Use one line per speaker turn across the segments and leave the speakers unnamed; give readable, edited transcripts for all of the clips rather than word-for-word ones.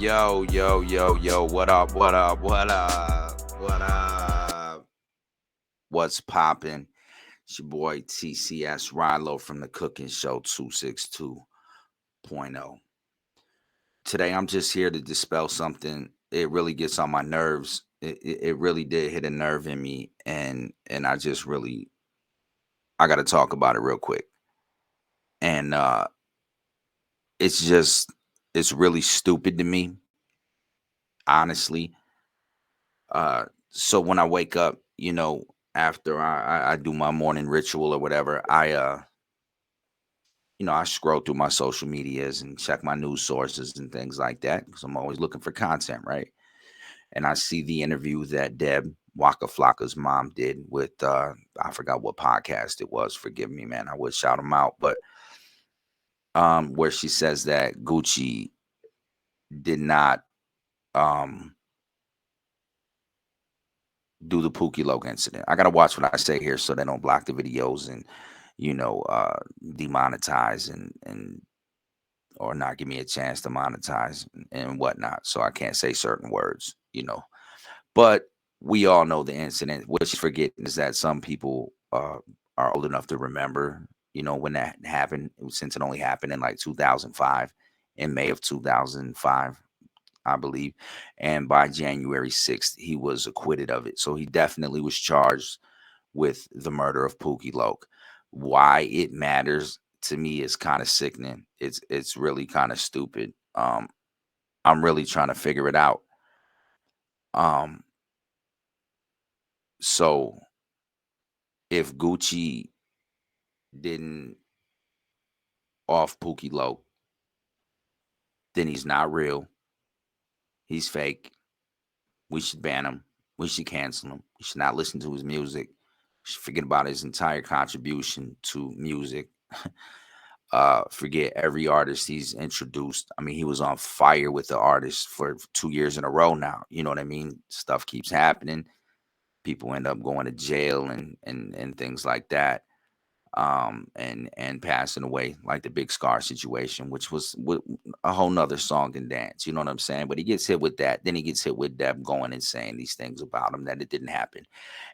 Yo, yo, yo, yo, what up, what up, what up, what up? What's poppin'? It's your boy TCS Rilo from the Cooking Show 262.0. Today I'm just here to dispel something. It really gets on my nerves. It really did hit a nerve in me, and I gotta talk about it real quick. And it's just it's really stupid to me, honestly. So when I wake up, after I do my morning ritual or whatever, I scroll through my social medias and check my news sources and things like that because I'm always looking for content, right? And I see the interview that Deb Waka Flocka's mom did with I forgot what podcast it was. Forgive me, man. I would shout them out, but where she says that Gucci did not um do the Pooki LOC incident. I gotta watch what I say here so they don't block the videos and demonetize and or not give me a chance to monetize and whatnot. So I can't say certain words. But we all know the incident. What she's forgetting is that some people are old enough to remember, when that happened, since it only happened in like 2005, in May of 2005. I believe. And by January 6th, he was acquitted of it. So he definitely was charged with the murder of Pookie Loke. Why it matters to me is kind of sickening. It's really kind of stupid. I'm really trying to figure it out. Um, so if Gucci didn't off Pookie Loke, then he's not real. He's fake. We should ban him. We should cancel him. We should not listen to his music. We should forget about his entire contribution to music. Forget every artist he's introduced. I mean, he was on fire with the artist for 2 years in a row now. You know what I mean? Stuff keeps happening. People end up going to jail and things like that. And passing away, like the Big Scar situation, which was a whole nother song and dance. You know what I'm saying? But he gets hit with that. Then he gets hit with Deb going and saying these things about him that it didn't happen.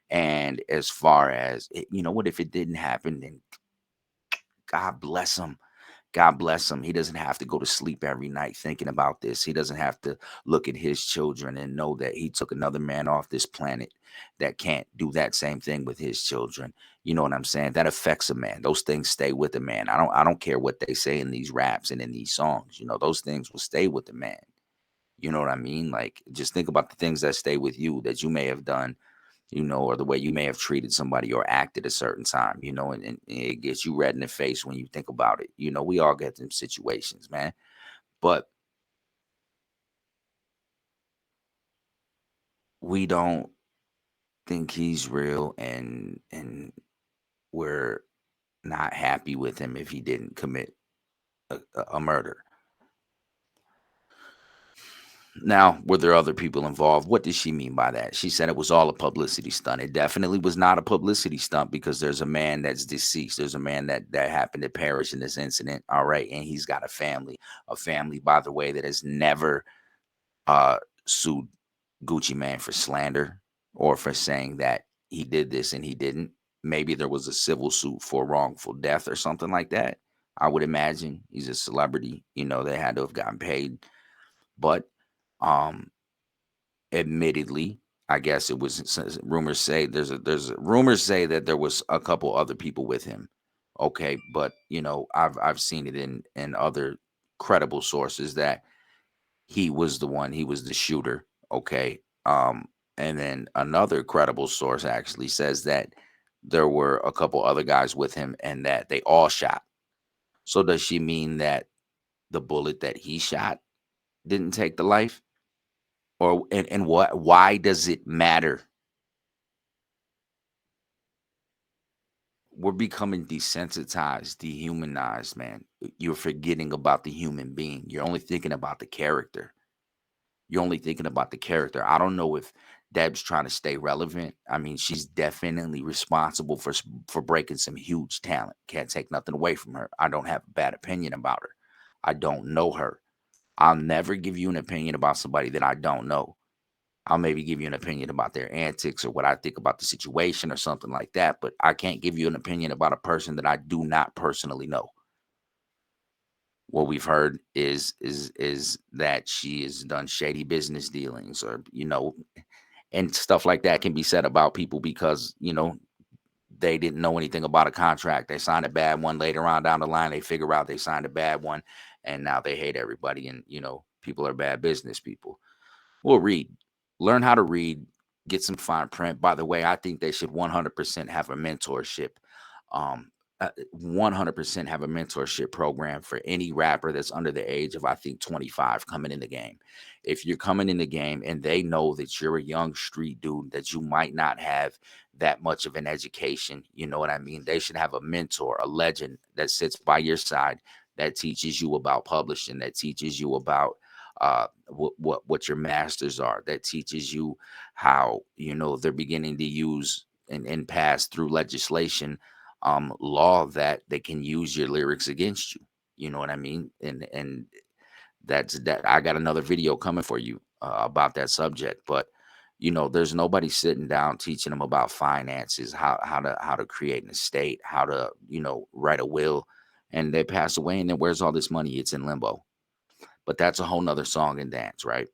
And as far as what if it didn't happen, then God bless him. God bless him. He doesn't have to go to sleep every night thinking about this. He doesn't have to look at his children and know that he took another man off this planet that can't do that same thing with his children. You know what I'm saying? That affects a man. Those things stay with a man. I don't care what they say in these raps and in these songs. Those things will stay with the man. You know what I mean? Like, just think about the things that stay with you that you may have done, or the way you may have treated somebody or acted a certain time, and it gets you red in the face when you think about it. We all get them situations, man. But we don't think he's real, and we're not happy with him if he didn't commit a murder. Now, were there other people involved? What did she mean by that? She said it was all a publicity stunt. It definitely was not a publicity stunt because there's a man that's deceased. There's a man that happened to perish in this incident. All right, and he's got a family, by the way, that has never sued Gucci Man for slander or for saying that he did this and he didn't. Maybe there was a civil suit for wrongful death or something like that. I would imagine he's a celebrity. They had to have gotten paid, but um admittedly, I guess it was rumors say rumors say that there was a couple other people with him. Okay, but I've seen it in other credible sources that he was the shooter. Okay. And then another credible source actually says that there were a couple other guys with him and that they all shot. So does she mean that the bullet that he shot didn't take the life? Or and what why does it matter? We're becoming desensitized, dehumanized, man. You're forgetting about the human being. You're only thinking about the character. You're only thinking about the character. I don't know if Deb's trying to stay relevant. I mean, she's definitely responsible for breaking some huge talent. Can't take nothing away from her. I don't have a bad opinion about her. I don't know her. I'll never give you an opinion about somebody that I don't know. I'll maybe give you an opinion about their antics or what I think about the situation or something like that, but I can't give you an opinion about a person that I do not personally know. What we've heard is that she has done shady business dealings, or and stuff like that can be said about people because they didn't know anything about a contract. They signed a bad one. Later on down the line, they figure out they signed a bad one, and now they hate everybody. And people are bad business people. Well, read, learn how to read, get some fine print. By the way, I think they should 100% have a mentorship. 100% have a mentorship program for any rapper that's under the age of, I think, 25 coming in the game. If you're coming in the game and they know that you're a young street dude, that you might not have that much of an education, you know what I mean? They should have a mentor, a legend that sits by your side, that teaches you about publishing, that teaches you about what your masters are, that teaches you how they're beginning to use and pass through legislation, law that they can use your lyrics against you. You know what I mean? And that's that. I got another video coming for you about that subject, but there's nobody sitting down teaching them about finances, how to create an estate, how to write a will, and they pass away, and then where's all this money? It's in limbo. But that's a whole nother song and dance, right?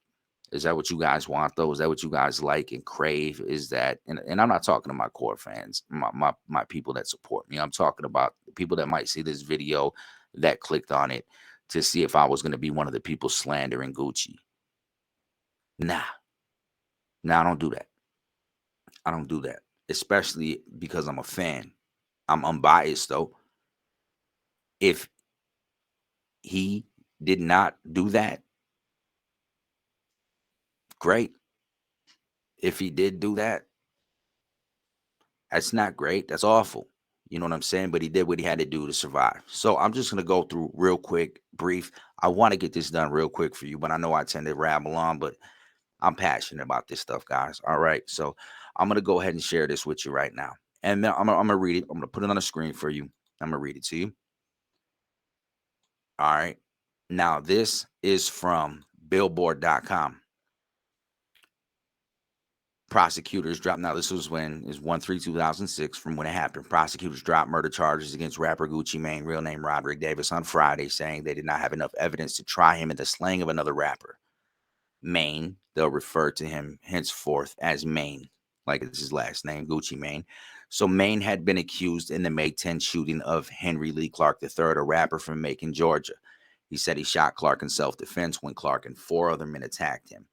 Is that what you guys want though? Is that what you guys like and crave? Is that, and I'm not talking to my core fans, my people that support me. I'm talking about the people that might see this video that clicked on it to see if I was going to be one of the people slandering Gucci. Nah, nah, I don't do that. I don't do that. Especially because I'm a fan. I'm unbiased though. If he did not do that, great. If he did do that, that's not great. That's awful. You know what I'm saying? But he did what he had to do to survive. So I'm just going to go through real quick, brief. I want to get this done real quick for you, but I know I tend to ramble on, but I'm passionate about this stuff, guys. All right. So I'm going to go ahead and share this with you right now. And then I'm going to read it. I'm going to put it on the screen for you. I'm going to read it to you. All right. Now, this is from billboard.com. Prosecutors dropped. Now, this was when is 1/3/2006 from when it happened. Prosecutors dropped murder charges against rapper Gucci Mane, real name Roderick Davis, on Friday, saying they did not have enough evidence to try him in the slaying of another rapper. Mane, they'll refer to him henceforth as Mane, like it's his last name, Gucci Mane. So Mane had been accused in the May 10 shooting of Henry Lee Clark III, a rapper from Macon, Georgia. He said he shot Clark in self-defense when Clark and four other men attacked him.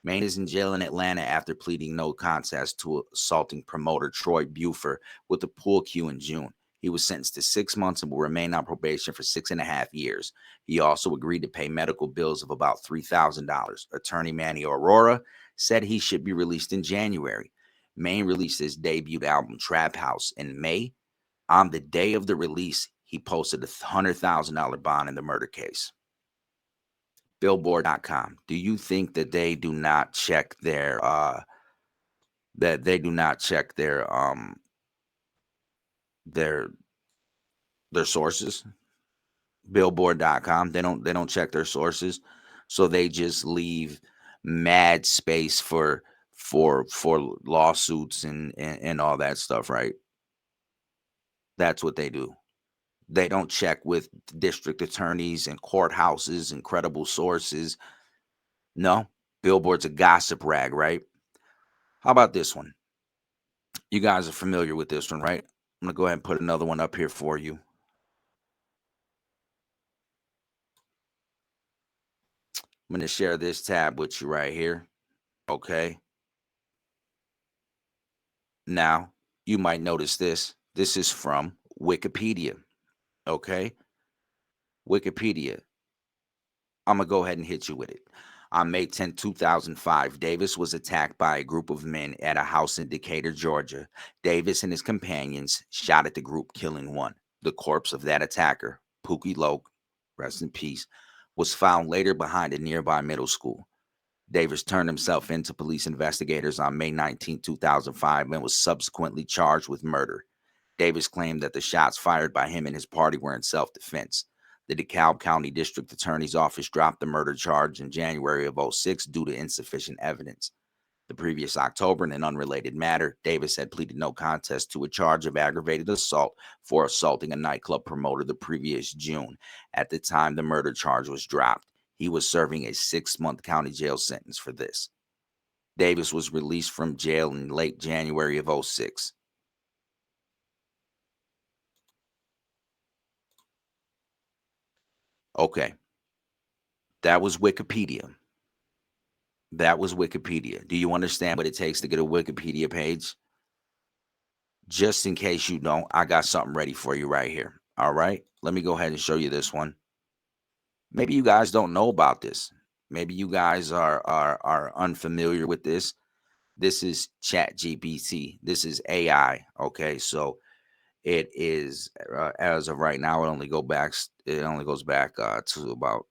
Maine is in jail in Atlanta after pleading no contest to assaulting promoter Troy Buford with a pool cue in June. He was sentenced to 6 months and will remain on probation for 6.5 years. He also agreed to pay medical bills of about $3,000. Attorney Manny Aurora said he should be released in January. Maine released his debut album Trap House in May. On the day of the release, he posted a $100,000 bond in the murder case. Billboard.com. Do you think that they do not check their their sources? Billboard.com. They don't check their sources. So they just leave mad space for lawsuits and all that stuff, right? That's what they do. They don't check with district attorneys and courthouses and credible sources. No, Billboard's a gossip rag, right? How about this one? You guys are familiar with this one, right? I'm gonna go ahead and put another one up here for you. I'm gonna share this tab with you right here. Okay. Now, you might notice this. This is from Wikipedia. Okay. Wikipedia. I'm gonna go ahead and hit you with it. On May 10th, 2005, Davis was attacked by a group of men at a house in Decatur, Georgia. Davis and his companions shot at the group, killing one. The corpse of that attacker, Pooki LOC, rest in peace, was found later behind a nearby middle school. Davis turned himself in to police investigators on May 19, 2005, and was subsequently charged with murder. Davis claimed that the shots fired by him and his party were in self-defense. The DeKalb County District Attorney's Office dropped the murder charge in January of '06 due to insufficient evidence. The previous October, in an unrelated matter, Davis had pleaded no contest to a charge of aggravated assault for assaulting a nightclub promoter the previous June. At the time the murder charge was dropped, he was serving a 6-month county jail sentence for this. Davis was released from jail in late January of '06. Okay, that was Wikipedia. That was Wikipedia. Do you understand what it takes to get a Wikipedia page? Just in case you don't, I got something ready for you right here. All right. Let me go ahead and show you this one. Maybe you guys don't know about this. Maybe you guys are unfamiliar with this. This is Chat GPT. This is AI. Okay. So it is as of right now, it only goes back to about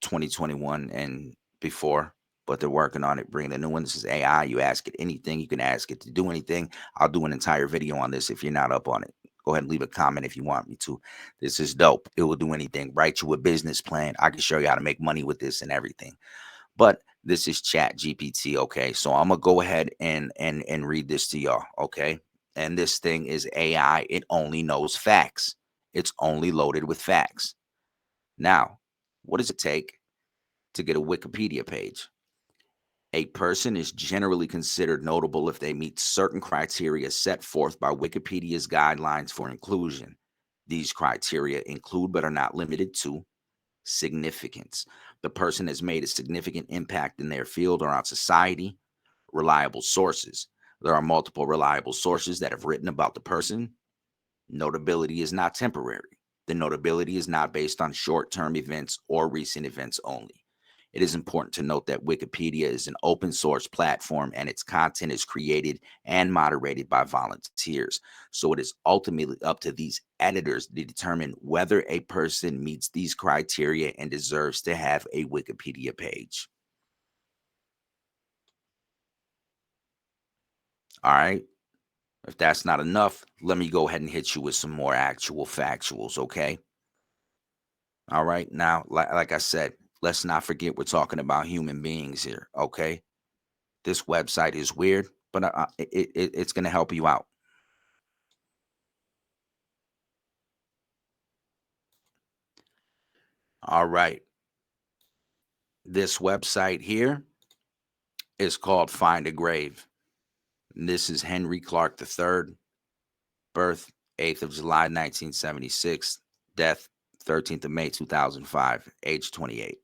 2021 and before, but they're working on it, bringing a new one. This is AI. You ask it anything, you can ask it to do anything. I'll do an entire video on this if you're not up on it. Go ahead and leave a comment if you want me to. This is dope. It will do anything. Write you a business plan. I can show you how to make money with this and everything. But this is Chat GPT. Okay. So I'm gonna go ahead and read this to y'all. Okay. And this thing is AI. It only knows facts. It's only loaded with facts. Now, what does it take to get a Wikipedia page? A person is generally considered notable if they meet certain criteria set forth by Wikipedia's guidelines for inclusion. These criteria include, but are not limited to, significance. The person has made a significant impact in their field or on society. Reliable sources. There are multiple reliable sources that have written about the person. Notability is not temporary. The notability is not based on short term events or recent events only. It is important to note that Wikipedia is an open source platform and its content is created and moderated by volunteers. So it is ultimately up to these editors to determine whether a person meets these criteria and deserves to have a Wikipedia page. All right. If that's not enough, let me go ahead and hit you with some more actual factuals. Okay. All right. Now, like I said, let's not forget we're talking about human beings here. Okay. This website is weird, but it's going to help you out. All right. This website here is called Find a Grave. And this is Henry Clark III, birth 8th of July 1976, death 13th of May 2005, age 28.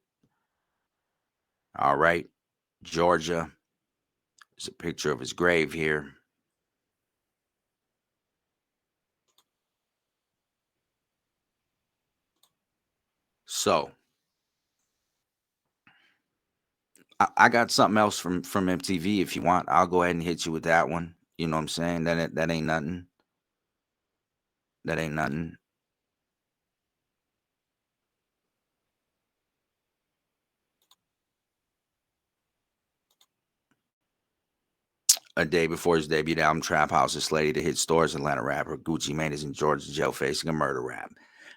All right. Georgia. There's a picture of his grave here. So I got something else from MTV if you want. I'll go ahead and hit you with that one. You know what I'm saying? That ain't nothing. That ain't nothing. A day before his debut album, Trap House is slated to hit stores. Atlanta rapper Gucci Mane is in Georgia jail facing a murder rap.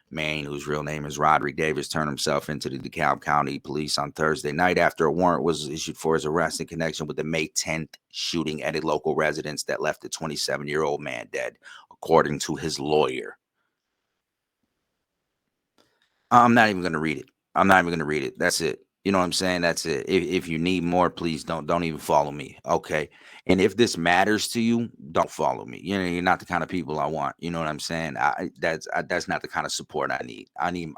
Mane, whose real name is Roderick Davis, turned himself into the DeKalb County Police on Thursday night after a warrant was issued for his arrest in connection with the May 10th shooting at a local residence that left a 27-year-old man dead, according to his lawyer. I'm not even gonna read it. I'm not even gonna read it. That's it. You know what I'm saying? That's it. If you need more, please don't even follow me. Okay. And if this matters to you, don't follow me. You know, you're not the kind of people I want. You know what I'm saying? That's not the kind of support I need. I need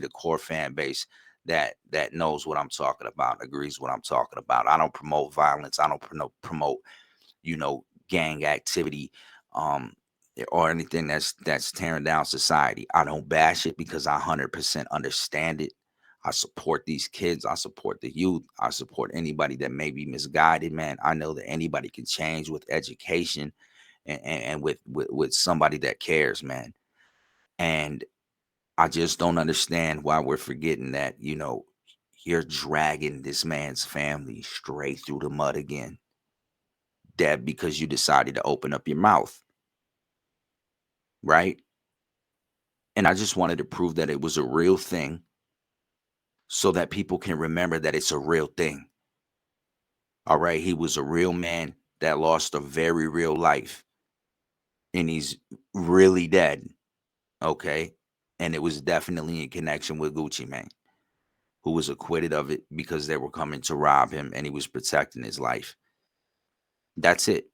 a core fan base that knows what I'm talking about, agrees what I'm talking about. I don't promote violence. I don't promote gang activity, um, or anything that's tearing down society. I don't bash it because I 100% understand it. I support these kids. I support the youth. I support anybody that may be misguided, man. I know that anybody can change with education and with somebody that cares, man. And I just don't understand why we're forgetting that, you're dragging this man's family straight through the mud again. That because you decided to open up your mouth, right? And I just wanted to prove that it was a real thing so that people can remember that it's a real thing. All right. He was a real man that lost a very real life and he's really dead. Okay. And it was definitely in connection with Gucci Mane, who was acquitted of it because they were coming to rob him and he was protecting his life. That's it.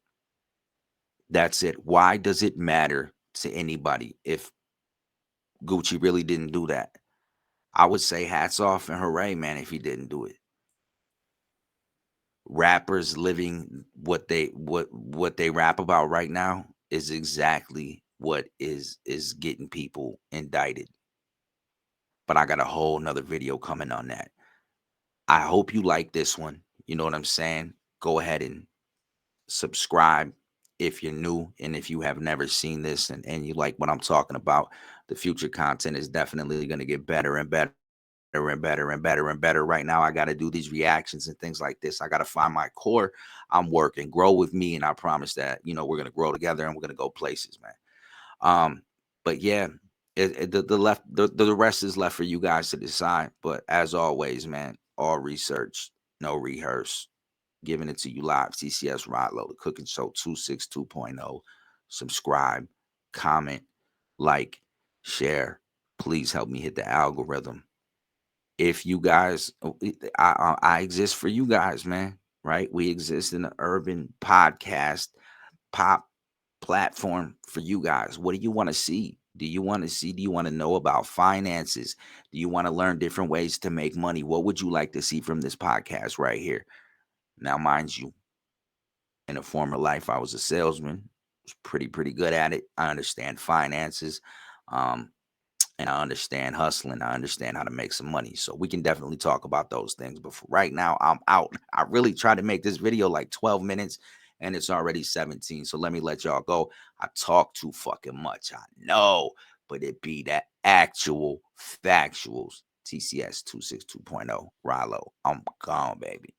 That's it. Why does it matter to anybody if Gucci really didn't do that? I would say hats off and hooray, man, if he didn't do it. Rappers living what they rap about right now is exactly what is getting people indicted. But I got a whole nother video coming on that. I hope you like this one. You know what I'm saying? Go ahead and subscribe if you're new and if you have never seen this and you like what I'm talking about. The future content is definitely going to get better and better and better and better and better. Right now, I got to do these reactions and things like this. I got to find my core. I'm working, grow with me, and I promise that we're gonna grow together and we're gonna go places, man. But yeah, the rest is left for you guys to decide. But as always, man, all research, no rehearse. Giving it to you live. TCS Rodlow, the Cooking Show 262.0. Subscribe, comment, like, share. Please help me hit the algorithm. If you guys, I exist for you guys, man. Right? We exist in the urban podcast pop platform for you guys. What do you want to see? Do you want to see? Do you want to know about finances? Do you want to learn different ways to make money? What would you like to see from this podcast right here? Now, mind you, in a former life, I was a salesman. Was pretty good at it. I understand finances. Um, and I understand hustling. I understand how to make some money. So we can definitely talk about those things. But for right now, I'm out. I really tried to make this video like 12 minutes and it's already 17. So let me let y'all go. I talk too fucking much. I know, but it be that actual factuals. TCS 262.0. Rallo. I'm gone, baby.